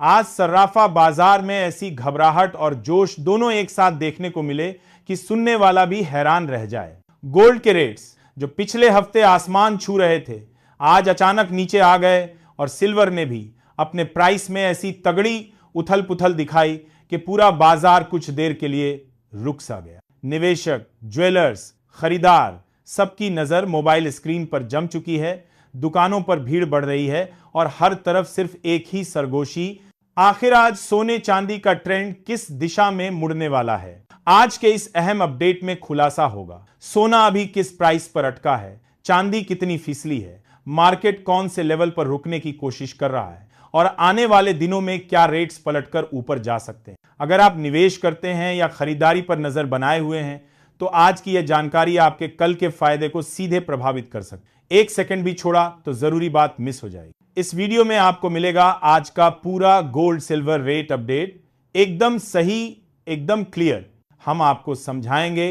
आज सर्राफा बाजार में ऐसी घबराहट और जोश दोनों एक साथ देखने को मिले कि सुनने वाला भी हैरान रह जाए। गोल्ड के रेट्स जो पिछले हफ्ते आसमान छू रहे थे, आज अचानक नीचे आ गए और सिल्वर ने भी अपने प्राइस में ऐसी तगड़ी उथल पुथल दिखाई कि पूरा बाजार कुछ देर के लिए रुक सा गया। निवेशक, ज्वेलर्स, खरीदार सबकी नजर मोबाइल स्क्रीन पर जम चुकी है। दुकानों पर भीड़ बढ़ रही है और हर तरफ सिर्फ एक ही सरगोशी, आखिर आज सोने चांदी का ट्रेंड किस दिशा में मुड़ने वाला है। आज के इस अहम अपडेट में खुलासा होगा। सोना अभी किस प्राइस पर अटका है, चांदी कितनी फिसली है, मार्केट कौन से लेवल पर रुकने की कोशिश कर रहा है और आने वाले दिनों में क्या रेट्स पलटकर ऊपर जा सकते हैं। अगर आप निवेश करते हैं या खरीदारी पर नजर बनाए हुए हैं तो आज की यह जानकारी आपके कल के फायदे को सीधे प्रभावित कर सकती है। एक सेकंड भी छोड़ा तो जरूरी बात मिस हो जाएगी। इस वीडियो में आपको मिलेगा आज का पूरा गोल्ड सिल्वर रेट अपडेट, एकदम सही, एकदम क्लियर। हम आपको समझाएंगे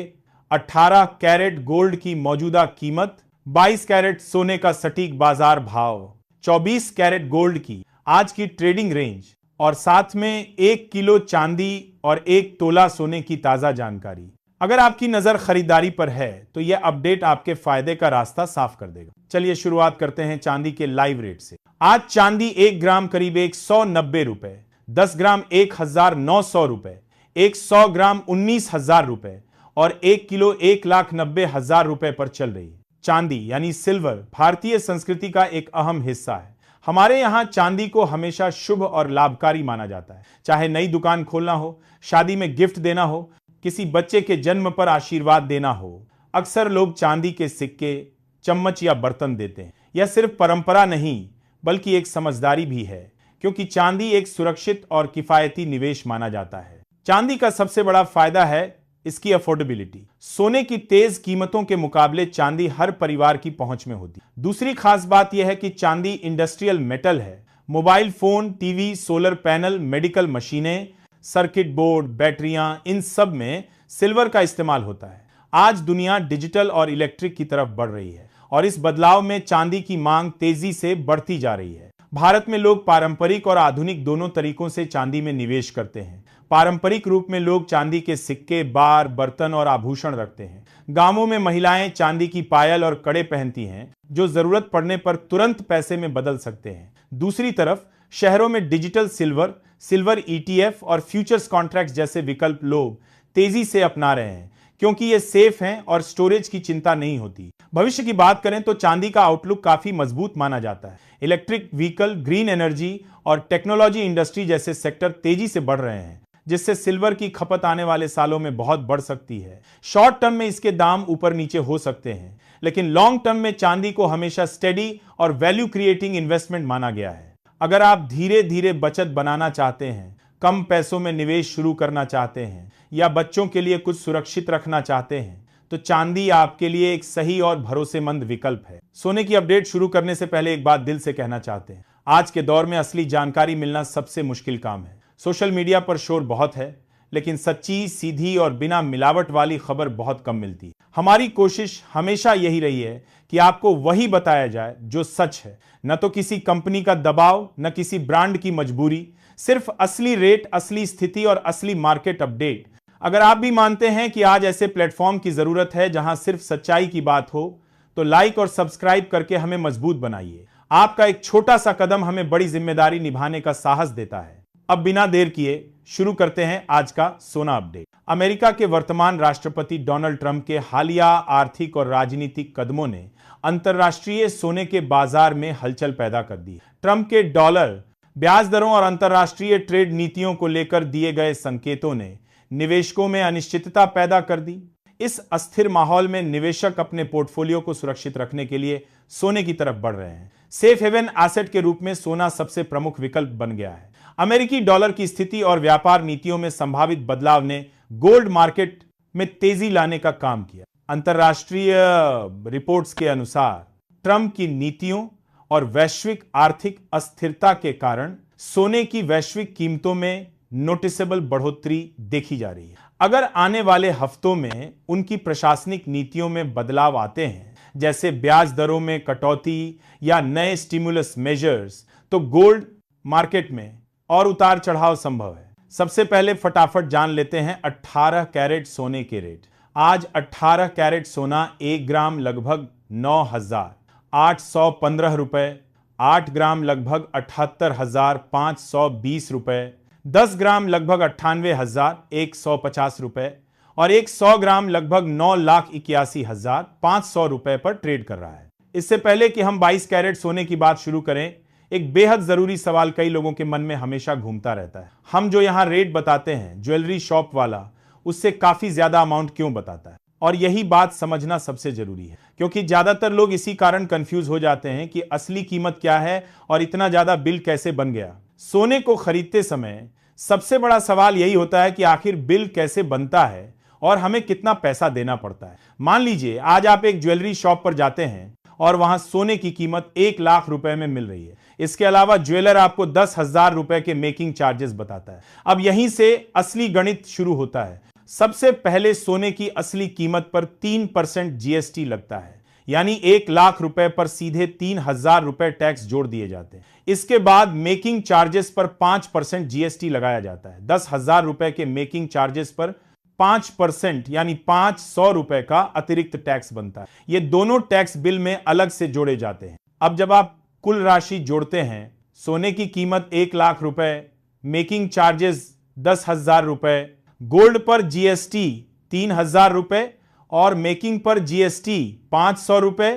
18 कैरेट गोल्ड की मौजूदा कीमत, 22 कैरेट सोने का सटीक बाजार भाव, 24 कैरेट गोल्ड की आज की ट्रेडिंग रेंज और साथ में 1 किलो चांदी और 1 तोला सोने की ताजा जानकारी। अगर आपकी नजर खरीदारी पर है तो यह अपडेट आपके फायदे का रास्ता साफ कर देगा। चलिए शुरुआत करते हैं चांदी के लाइव रेट से। आज चांदी 1 ग्राम करीब 190 रुपए, 10 ग्राम 1900 रुपए, 100 ग्राम 19,000 रुपए और 1 किलो 1,90,000 रुपए पर चल रही है। चांदी यानी सिल्वर भारतीय संस्कृति का एक अहम हिस्सा है। हमारे यहां चांदी को हमेशा शुभ और लाभकारी माना जाता है। चाहे नई दुकान खोलना हो, शादी में गिफ्ट देना हो, किसी बच्चे के जन्म पर आशीर्वाद देना हो, अक्सर लोग चांदी के सिक्के, चम्मच या बर्तन देते हैं। यह सिर्फ परंपरा नहीं बल्कि एक समझदारी भी है, क्योंकि चांदी एक सुरक्षित और किफायती निवेश माना जाता है। चांदी का सबसे बड़ा फायदा है इसकी अफोर्डेबिलिटी। सोने की तेज कीमतों के मुकाबले चांदी हर परिवार की पहुंच में होती है। दूसरी खास बात यह है कि चांदी इंडस्ट्रियल मेटल है। Mobile phone, TV, solar panel, medical मशीनें, सर्किट बोर्ड, बैटरियां, इन सब में सिल्वर का इस्तेमाल होता है। आज दुनिया डिजिटल और इलेक्ट्रिक की तरफ बढ़ रही है और इस बदलाव में चांदी की मांग तेजी से बढ़ती जा रही है। भारत में लोग पारंपरिक और आधुनिक दोनों तरीकों से चांदी में निवेश करते हैं। पारंपरिक रूप में लोग चांदी के सिक्के, बार, बर्तन और आभूषण रखते हैं। गांवों में महिलाएं चांदी की पायल और कड़े पहनती हैं, जो जरूरत पड़ने पर तुरंत पैसे में बदल सकते हैं। दूसरी तरफ शहरों में डिजिटल सिल्वर ETF और फ्यूचर्स कॉन्ट्रैक्ट्स जैसे विकल्प लोग तेजी से अपना रहे हैं, क्योंकि ये सेफ हैं और स्टोरेज की चिंता नहीं होती। भविष्य की बात करें तो चांदी का आउटलुक काफी मजबूत माना जाता है। इलेक्ट्रिक व्हीकल, ग्रीन एनर्जी और टेक्नोलॉजी इंडस्ट्री जैसे सेक्टर तेजी से बढ़ रहे हैं, जिससे सिल्वर की खपत आने वाले सालों में बहुत बढ़ सकती है। शॉर्ट टर्म में इसके दाम ऊपर नीचे हो सकते हैं, लेकिन लॉन्ग टर्म में चांदी को हमेशा स्टेडी और वैल्यू क्रिएटिंग इन्वेस्टमेंट माना गया है। अगर आप धीरे धीरे बचत बनाना चाहते हैं, कम पैसों में निवेश शुरू करना चाहते हैं या बच्चों के लिए कुछ सुरक्षित रखना चाहते हैं तो चांदी आपके लिए एक सही और भरोसेमंद विकल्प है। सोने की अपडेट शुरू करने से पहले एक बात दिल से कहना चाहते हैं। आज के दौर में असली जानकारी मिलना सबसे मुश्किल काम है। सोशल मीडिया पर शोर बहुत है, लेकिन सच्ची, सीधी और बिना मिलावट वाली खबर बहुत कम मिलती है। हमारी कोशिश हमेशा यही रही है कि आपको वही बताया जाए जो सच है, न तो किसी कंपनी का दबाव, न किसी ब्रांड की मजबूरी, सिर्फ असली रेट, असली स्थिति और असली मार्केट अपडेट। अगर आप भी मानते हैं कि आज ऐसे प्लेटफॉर्म की जरूरत है जहां सिर्फ सच्चाई की बात हो, तो लाइक और सब्सक्राइब करके हमें मजबूत बनाइए। आपका एक छोटा सा कदम हमें बड़ी जिम्मेदारी निभाने का साहस देता है। अब बिना देर किए शुरू करते हैं आज का सोना अपडेट। अमेरिका के वर्तमान राष्ट्रपति डोनाल्ड ट्रंप के हालिया आर्थिक और राजनीतिक कदमों ने अंतर्राष्ट्रीय सोने के बाजार में हलचल पैदा कर दी। ट्रंप के डॉलर, ब्याज दरों और अंतर्राष्ट्रीय ट्रेड नीतियों को लेकर दिए गए संकेतों ने निवेशकों में अनिश्चितता पैदा कर दी। इस अस्थिर माहौल में निवेशक अपने पोर्टफोलियो को सुरक्षित रखने के लिए सोने की तरफ बढ़ रहे हैं। सेफ हेवन एसेट के रूप में सोना सबसे प्रमुख विकल्प बन गया है। अमेरिकी डॉलर की स्थिति और व्यापार नीतियों में संभावित बदलाव ने गोल्ड मार्केट में तेजी लाने का काम किया। अंतर्राष्ट्रीय रिपोर्ट्स के अनुसार ट्रंप की नीतियों और वैश्विक आर्थिक अस्थिरता के कारण सोने की वैश्विक कीमतों में नोटिसेबल बढ़ोतरी देखी जा रही है। अगर आने वाले हफ्तों में उनकी प्रशासनिक नीतियों में बदलाव आते हैं, जैसे ब्याज दरों में कटौती या नए स्टिमुलस मेजर्स, तो गोल्ड मार्केट में और उतार चढ़ाव संभव है। सबसे पहले फटाफट जान लेते हैं 18 कैरेट सोने के रेट। आज 18 कैरेट सोना 1 ग्राम लगभग 9,815 रुपए, 8 ग्राम लगभग 78,520 रुपए, 10 ग्राम लगभग 98,150 रुपए और 100 ग्राम लगभग 9,81,500 रुपए पर ट्रेड कर रहा है। इससे पहले कि हम 22 कैरेट सोने की बात शुरू करें, एक बेहद जरूरी सवाल कई लोगों के मन में हमेशा घूमता रहता है। हम जो यहां रेट बताते हैं, ज्वेलरी शॉप वाला उससे काफी ज्यादा अमाउंट क्यों बताता है? और यही बात समझना सबसे जरूरी है, क्योंकि ज्यादातर लोग इसी कारण कंफ्यूज हो जाते हैं कि असली कीमत क्या है और इतना ज्यादा बिल कैसे बन गया। सोने को खरीदते समय सबसे बड़ा सवाल यही होता है कि आखिर बिल कैसे बनता है और हमें कितना पैसा देना पड़ता है। मान लीजिए आज आप एक ज्वेलरी शॉप पर जाते हैं और वहां सोने की कीमत 1 लाख रुपए में मिल रही है। इसके अलावा ज्वेलर आपको 10,000 रुपए के मेकिंग चार्जेस बताता है। अब यहीं से असली गणित शुरू होता है। सबसे पहले सोने की असली कीमत पर 3% जीएसटी लगता है, यानी 1 लाख रुपए पर सीधे 3,000 रुपए टैक्स जोड़ दिए जाते हैं। इसके बाद मेकिंग चार्जेस पर 5% जीएसटी लगाया जाता है। 10,000 रुपए के मेकिंग चार्जेस पर 5% यानी 500 रुपए का अतिरिक्त टैक्स बनता है। ये दोनों टैक्स बिल में अलग से जोड़े जाते हैं। अब जब आप कुल राशि जोड़ते हैं, सोने की कीमत 1 लाख रुपए, मेकिंग चार्जेस 10,000 रुपए, गोल्ड पर जीएसटी 3,000 रुपए और मेकिंग पर जीएसटी 500 रुपए,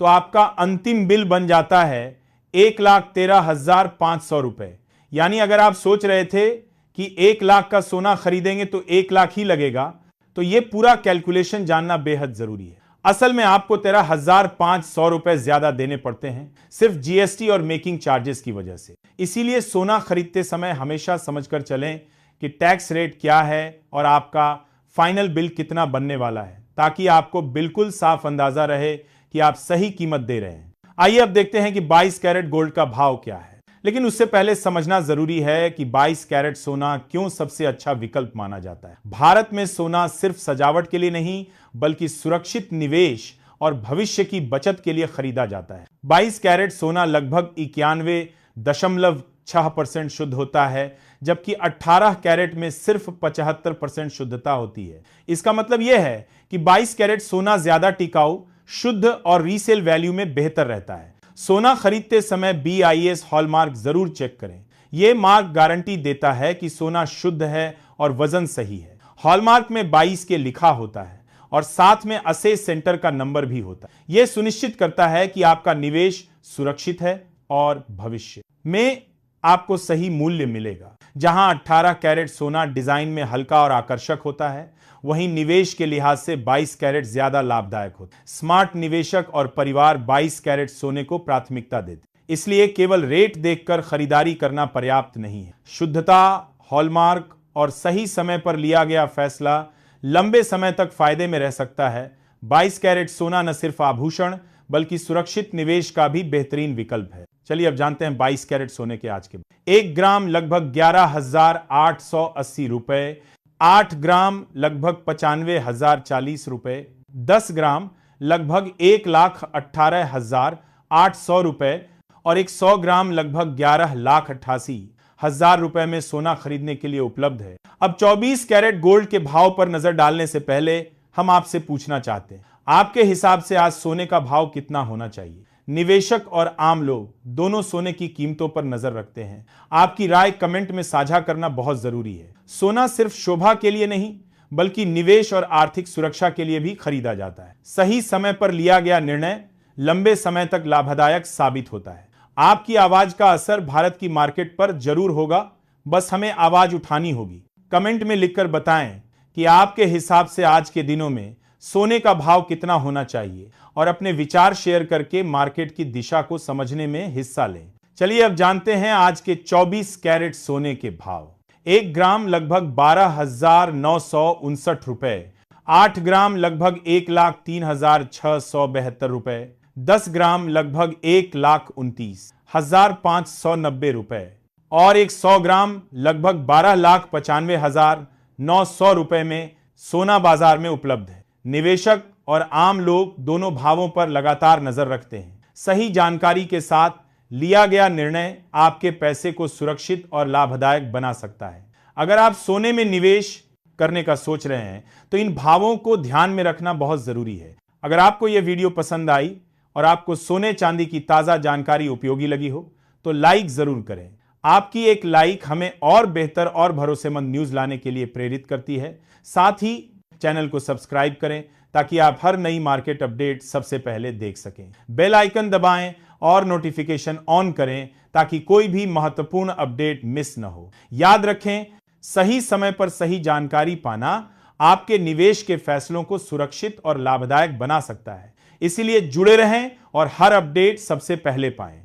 तो आपका अंतिम बिल बन जाता है 1,13,500 रुपए। यानी अगर आप सोच रहे थे कि 1 लाख का सोना खरीदेंगे तो 1 लाख ही लगेगा, तो यह पूरा कैलकुलेशन जानना बेहद जरूरी है। असल में आपको 13,500 रुपए ज्यादा देने पड़ते हैं सिर्फ जीएसटी और मेकिंग चार्जेस की वजह से। इसीलिए सोना खरीदते समय हमेशा समझकर चलें कि टैक्स रेट क्या है और आपका फाइनल बिल कितना बनने वाला है, ताकि आपको बिल्कुल साफ अंदाजा रहे कि आप सही कीमत दे रहे हैं। आइए अब देखते हैं कि 22 कैरेट गोल्ड का भाव क्या है। लेकिन उससे पहले समझना जरूरी है कि 22 कैरेट सोना क्यों सबसे अच्छा विकल्प माना जाता है। भारत में सोना सिर्फ सजावट के लिए नहीं, बल्कि सुरक्षित निवेश और भविष्य की बचत के लिए खरीदा जाता है। 22 कैरेट सोना लगभग 91.6% शुद्ध होता है, जबकि 18 कैरेट में सिर्फ 75% शुद्धता होती है। इसका मतलब यह है कि 22 कैरेट सोना ज्यादा टिकाऊ, शुद्ध और रीसेल वैल्यू में बेहतर रहता है। सोना खरीदते समय BIS हॉलमार्क जरूर चेक करें। यह मार्क गारंटी देता है कि सोना शुद्ध है और वजन सही है। हॉलमार्क में 22 के लिखा होता है और साथ में असेस सेंटर का नंबर भी होता है। यह सुनिश्चित करता है कि आपका निवेश सुरक्षित है और भविष्य में आपको सही मूल्य मिलेगा। जहां 18 कैरेट सोना डिजाइन में हल्का और आकर्षक होता है, वहीं निवेश के लिहाज से 22 कैरेट ज्यादा लाभदायक होता है। स्मार्ट निवेशक और परिवार 22 कैरेट सोने को प्राथमिकता देते हैं। इसलिए केवल रेट देखकर खरीदारी करना पर्याप्त नहीं है। शुद्धता, हॉलमार्क और सही समय पर लिया गया फैसला लंबे समय तक फायदे में रह सकता है। 22 कैरेट सोना न सिर्फ आभूषण बल्कि सुरक्षित निवेश का भी बेहतरीन विकल्प है। चलिए अब जानते हैं 22 कैरेट सोने के आज के। 1 ग्राम लगभग 11,880 रुपए, 8 ग्राम लगभग 95,040 रुपए, 10 ग्राम लगभग 1,18,800 रुपए और 100 ग्राम लगभग 11,88,000 रुपए में सोना खरीदने के लिए उपलब्ध है। अब 24 कैरेट गोल्ड के भाव पर नजर डालने से पहले हम आपसे पूछना चाहते हैं, आपके हिसाब से आज सोने का भाव कितना होना चाहिए? निवेशक और आम लोग दोनों सोने की कीमतों पर नजर रखते हैं। आपकी राय कमेंट में साझा करना बहुत जरूरी है। सोना सिर्फ शोभा के लिए नहीं, बल्कि निवेश और आर्थिक सुरक्षा के लिए भी खरीदा जाता है। सही समय पर लिया गया निर्णय लंबे समय तक लाभदायक साबित होता है। आपकी आवाज का असर भारत की मार्केट पर जरूर होगा, बस हमें आवाज उठानी होगी। कमेंट में लिखकर बताएं कि आपके हिसाब से आज के दिनों में सोने का भाव कितना होना चाहिए और अपने विचार शेयर करके मार्केट की दिशा को समझने में हिस्सा लें। चलिए अब जानते हैं आज के 24 कैरेट सोने के भाव। 1 ग्राम लगभग 12,959 रुपए, 8 ग्राम लगभग 1,03,672 रुपए, 10 ग्राम लगभग 1,29,590 रुपए और 100 ग्राम लगभग 12,95,900 रुपए में सोना बाजार में उपलब्ध है। निवेशक और आम लोग दोनों भावों पर लगातार नजर रखते हैं। सही जानकारी के साथ लिया गया निर्णय आपके पैसे को सुरक्षित और लाभदायक बना सकता है। अगर आप सोने में निवेश करने का सोच रहे हैं तो इन भावों को ध्यान में रखना बहुत जरूरी है। अगर आपको यह वीडियो पसंद आई और आपको सोने चांदी की ताजा जानकारी उपयोगी लगी हो तो लाइक जरूर करें। आपकी एक लाइक हमें और बेहतर और भरोसेमंद न्यूज लाने के लिए प्रेरित करती है। साथ ही चैनल को सब्सक्राइब करें ताकि आप हर नई मार्केट अपडेट सबसे पहले देख सकें। बेल आइकन दबाएं और नोटिफिकेशन ऑन करें ताकि कोई भी महत्वपूर्ण अपडेट मिस न हो। याद रखें, सही समय पर सही जानकारी पाना आपके निवेश के फैसलों को सुरक्षित और लाभदायक बना सकता है। इसीलिए जुड़े रहें और हर अपडेट सबसे पहले पाएं।